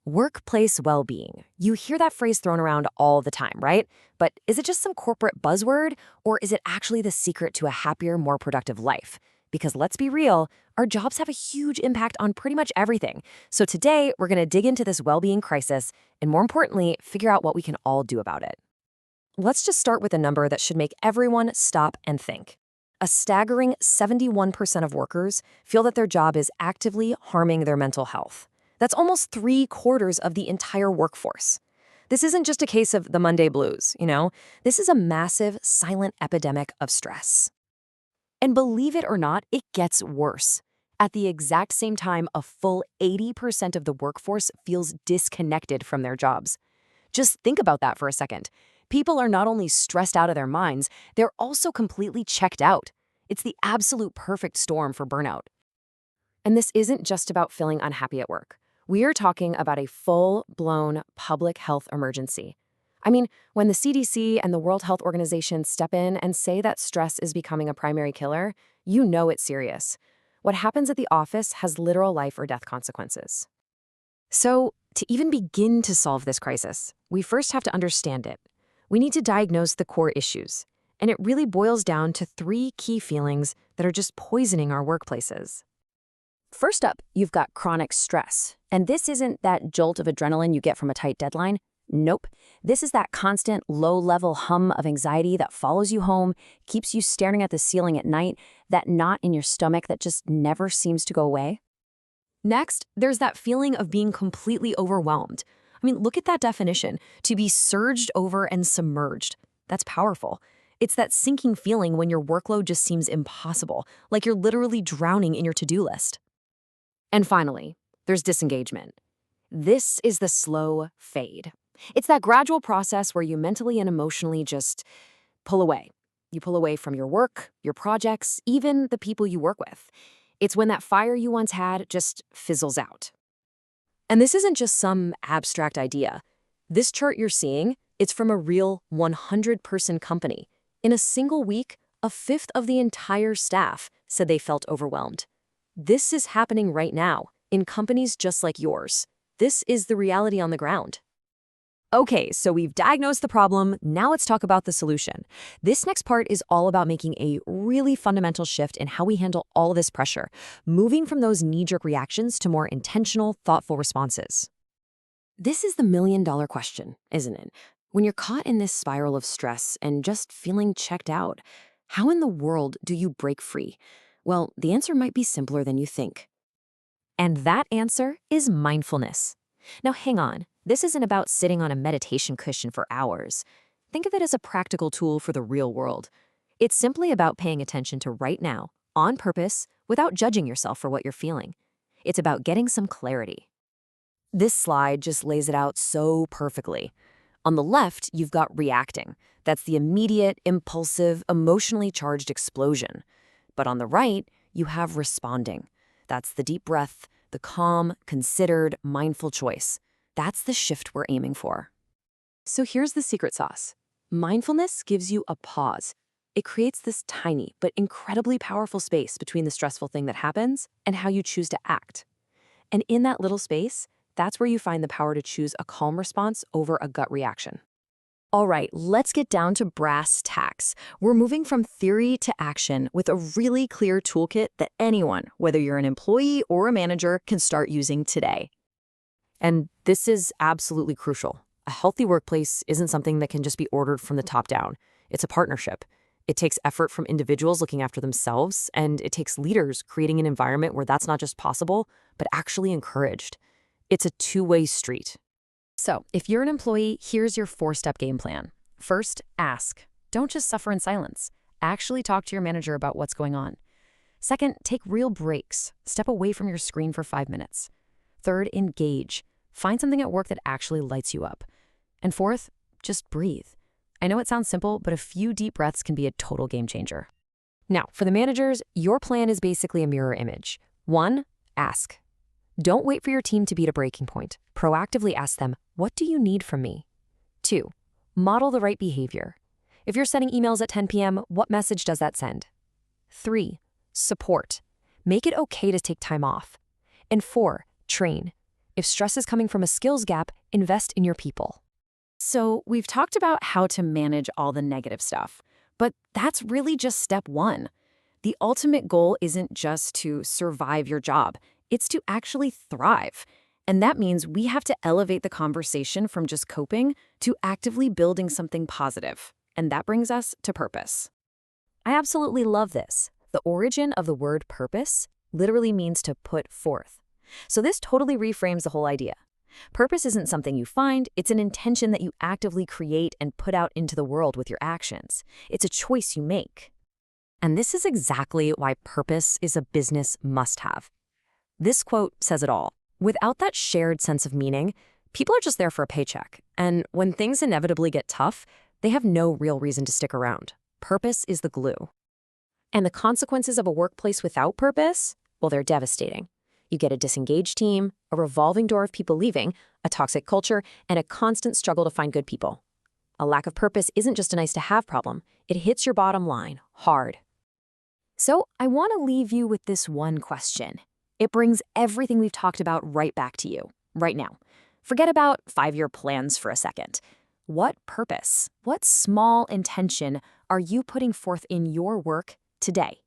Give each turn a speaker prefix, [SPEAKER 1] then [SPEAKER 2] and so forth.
[SPEAKER 1] Workplace well-being. You hear that phrase thrown around all the time, right? But is it just some corporate buzzword, or is it actually the secret to a happier, more productive life? Because let's be real, our jobs have a huge impact on pretty much everything. So today, we're going to dig into this well-being crisis and, more importantly, figure out what we can all do about it. Let's just start with a number that should make everyone stop and think. A staggering 71% of workers feel that their job is actively harming their mental health. That's almost 3/4 of the entire workforce. This isn't just a case of the Monday blues, This is a massive, silent epidemic of stress. And believe it or not, it gets worse. At the exact same time, a full 80% of the workforce feels disconnected from their jobs. Just think about that for a second. People are not only stressed out of their minds, they're also completely checked out. It's the absolute perfect storm for burnout. And this isn't just about feeling unhappy at work. We are talking about a full-blown public health emergency. I mean, when the CDC and the World Health Organization step in and say that stress is becoming a primary killer, you know it's serious. What happens at the office has literal life or death consequences. So, to even begin to solve this crisis, we first have to understand it. We need to diagnose the core issues, and it really boils down to 3 key feelings that are just poisoning our workplaces. First up, you've got chronic stress. And this isn't that jolt of adrenaline you get from a tight deadline. Nope. This is that constant low-level hum of anxiety that follows you home, keeps you staring at the ceiling at night, that knot in your stomach that just never seems to go away. Next, there's that feeling of being completely overwhelmed. I mean, look at that definition. To be surged over and submerged. That's powerful. It's that sinking feeling when your workload just seems impossible, like you're literally drowning in your to-do list. And finally, there's disengagement. This is the slow fade. It's that gradual process where you mentally and emotionally just pull away. You pull away from your work, your projects, even the people you work with. It's when that fire you once had just fizzles out. And this isn't just some abstract idea. This chart you're seeing, it's from a real 100-person company. In a single week, 1/5 of the entire staff said they felt overwhelmed. This is happening right now, in companies just like yours. This is the reality on the ground. Okay, so we've diagnosed the problem, now let's talk about the solution. This next part is all about making a really fundamental shift in how we handle all of this pressure, moving from those knee-jerk reactions to more intentional, thoughtful responses. This is the million-dollar question, isn't it? When you're caught in this spiral of stress and just feeling checked out, how in the world do you break free? Well, the answer might be simpler than you think. And that answer is mindfulness. Now hang on, this isn't about sitting on a meditation cushion for hours. Think of it as a practical tool for the real world. It's simply about paying attention to right now, on purpose, without judging yourself for what you're feeling. It's about getting some clarity. This slide just lays it out so perfectly. On the left, you've got reacting. That's the immediate, impulsive, emotionally charged explosion. But on the right, you have responding. That's the deep breath, the calm, considered, mindful choice. That's the shift we're aiming for. So here's the secret sauce. Mindfulness gives you a pause. It creates this tiny but incredibly powerful space between the stressful thing that happens and how you choose to act. And in that little space, that's where you find the power to choose a calm response over a gut reaction. All right, let's get down to brass tacks. We're moving from theory to action with a really clear toolkit that anyone, whether you're an employee or a manager, can start using today. And this is absolutely crucial. A healthy workplace isn't something that can just be ordered from the top down. It's a partnership. It takes effort from individuals looking after themselves, and it takes leaders creating an environment where that's not just possible, but actually encouraged. It's a two-way street. So, if you're an employee, here's your 4-step game plan. First, ask. Don't just suffer in silence. Actually talk to your manager about what's going on. Second, take real breaks. Step away from your screen for 5 minutes. Third, engage. Find something at work that actually lights you up. And fourth, just breathe. I know it sounds simple, but a few deep breaths can be a total game changer. Now, for the managers, your plan is basically a mirror image. 1, ask. Don't wait for your team to be at a breaking point. Proactively ask them, what do you need from me? 2, model the right behavior. If you're sending emails at 10 p.m., what message does that send? 3, support. Make it okay to take time off. And 4, train. If stress is coming from a skills gap, invest in your people. So, we've talked about how to manage all the negative stuff, but that's really just step one. The ultimate goal isn't just to survive your job, it's to actually thrive. And that means we have to elevate the conversation from just coping to actively building something positive. And that brings us to purpose. I absolutely love this. The origin of the word purpose literally means to put forth. So this totally reframes the whole idea. Purpose isn't something you find, it's an intention that you actively create and put out into the world with your actions. It's a choice you make. And this is exactly why purpose is a business must-have. This quote says it all. Without that shared sense of meaning, people are just there for a paycheck. And when things inevitably get tough, they have no real reason to stick around. Purpose is the glue. And the consequences of a workplace without purpose? Well, they're devastating. You get a disengaged team, a revolving door of people leaving, a toxic culture, and a constant struggle to find good people. A lack of purpose isn't just a nice-to-have problem. It hits your bottom line hard. So I want to leave you with this one question. It brings everything we've talked about right back to you, right now. Forget about 5-year plans for a second. What purpose, what small intention are you putting forth in your work today?